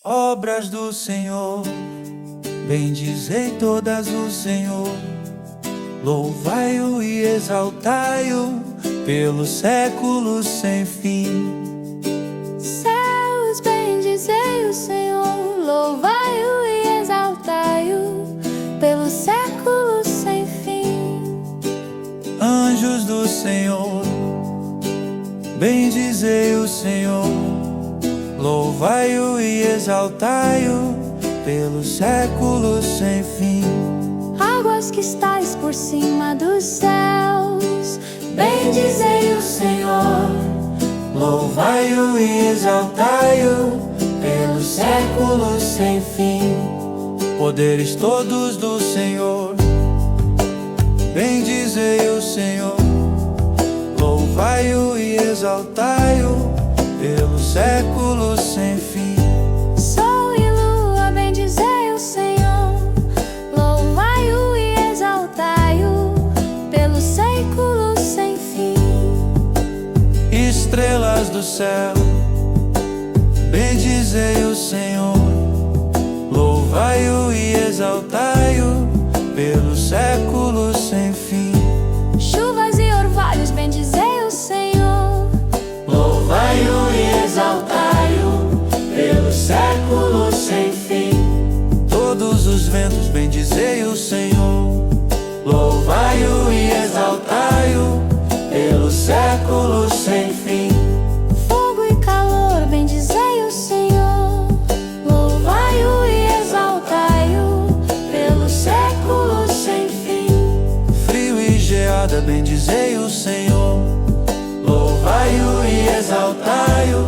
Obras do Senhor, bendizei todas o Senhor. Louvai-o e exaltai-o pelos séculos sem fim. Céus, bendizei o Senhor. Louvai-o e exaltai-o pelos séculos sem fim. Anjos do Senhor, bendizei o Senhor. Louvai-o e exaltai-o pelos séculos sem fim. Águas que estais por cima dos céus, bendizei o Senhor. Louvai-o e exaltai-o pelos séculos sem fim. Poderes todos do Senhor, bendizei o Senhor. Louvai-o e exaltai-o pelos séculos sem fim. Sol e lua, bendizei o Senhor. Louvai-o e exaltai-o pelos séculos sem fim. Estrelas do céu, bendizei o Senhor. Louvai-o e exaltai-o pelos séculos sem fim. Chuvas e orvalhos, bendizei o Senhor. Louvai-o e exaltai-o pelos séculos sem fim. Todos os ventos, bendizei o Senhor. Louvai-o e exaltai-o pelos séculos sem fim. Fogo e calor, bendizei o Senhor. Louvai-o e exaltai-o pelos séculos sem fim. Frio e geada, bendizei o Senhor. Louvai-o e exaltai-o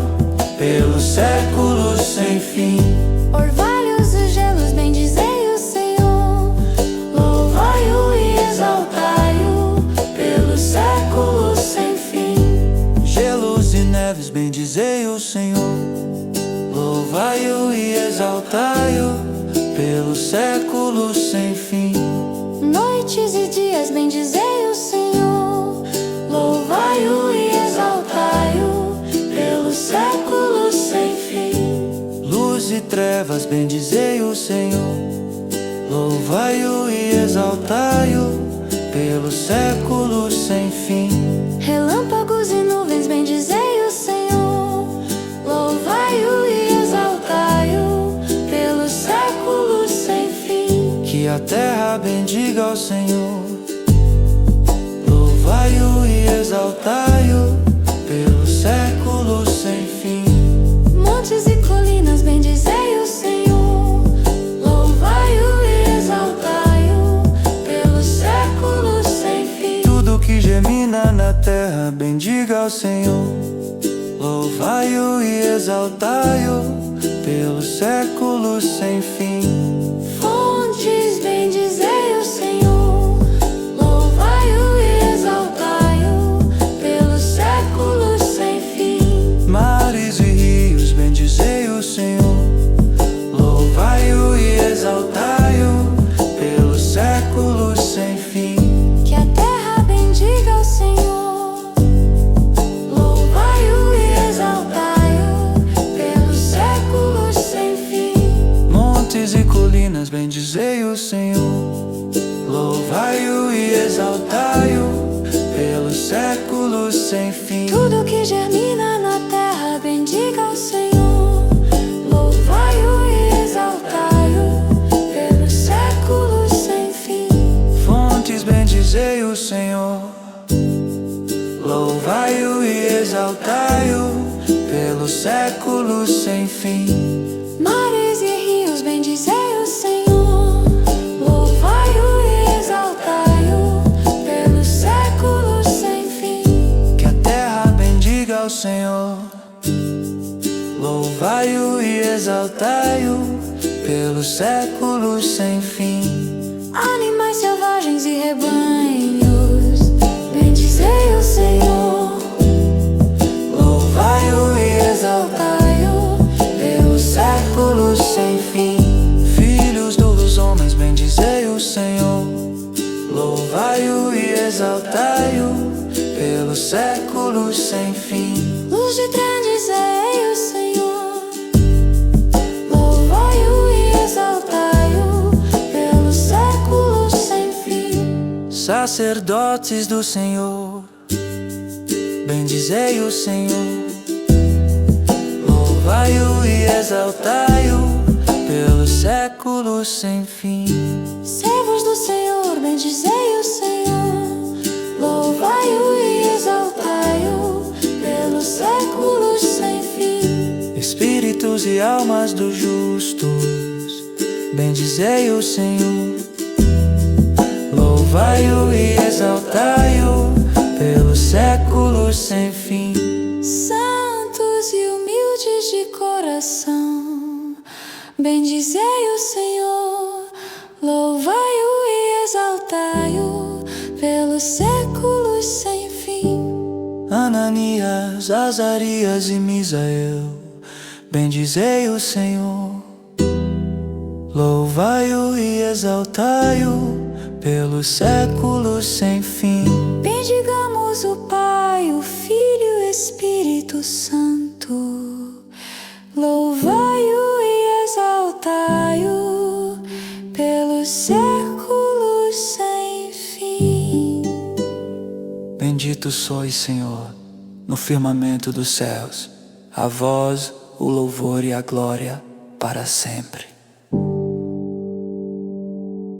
pelos séculos sem fim. Orvalhos e gelos, bendizei o Senhor. Louvai-o e exaltai-o pelos séculos sem fim. Gelos e neves, bendizei o Senhor. Louvai-o e exaltai-o pelos séculos sem fim. Noites e dias, bendizei o Senhor. Louvai-o e exaltai-o pelos séculos sem fim. Luz e trevas, bendizei o Senhor. Louvai-o e exaltai-o pelos séculos sem fim. Relâmpagos e nuvens, bendizei o Senhor. Louvai-o e exaltai-o pelos séculos sem fim. Que a terra bendiga ao Senhor. Louvai-o e exaltai-o pelos séculos sem fim. Montes e colinas, bendizei o Senhor. Louvai-o e exaltai-o pelos séculos sem fim. Tudo que germina na terra, bendiga ao Senhor. Louvai-o e exaltai-o pelos séculos sem fim. Fontes, bendizei o Senhor. Louvai-o e exaltai-o pelos séculos sem fim. Mares e rios, bendizei o Senhor. Louvai-o e exaltai-o pelos séculos sem fim. Que a terra bendiga o Senhor. Louvai-o e exaltai-o pelos séculos sem fim. Montes e colinas, bendizei o Senhor. Louvai-o e exaltai-o pelos séculos sem fim. Tudo que germina na terra, bendiga o Senhor. Louvai-o e exaltai-o pelos séculos sem fim. Fontes, bendizei o Senhor. Louvai-o e exaltai-o pelos séculos sem fim. Mares e rios, bendizei o Senhor. Louvai-o e exaltai-o pelos séculos sem fim. Que a terra bendiga ao Senhor. Louvai-o e exaltai-o pelos séculos sem fim. Animais selvagens e rebanhos, bendizei o Senhor. Louvai-o e Exaltai-o pelos séculos sem fim. Filhos dos homens, bendizei o Senhor. Louvai-o e exaltai-o pelos séculos sem fim. luz de bendizei o Senhor. sacerdotes do Senhor, bendizei o Senhor. Louvai-o e exaltai-o pelos séculos sem fim. Servos do Senhor, bendizei o Senhor. Louvai-o e exaltai-o pelos séculos sem fim. Espíritos e almas dos justos, bendizei o Senhor. Louvai-o e exaltai-o pelos séculos sem fim. Santos e humildes de coração, bendizei o Senhor. Louvai-o e exaltai-o pelos séculos sem fim. Ananias, Azarias e Misael, bendizei o Senhor. Louvai-o e exaltai-o pelos séculos sem fim. Bendigamos o Pai, o Filho e o Espírito Santo. Louvai-o e exaltai-o pelos séculos sem fim. Bendito sois, Senhor, no firmamento dos céus. A vós o louvor e a glória para sempre.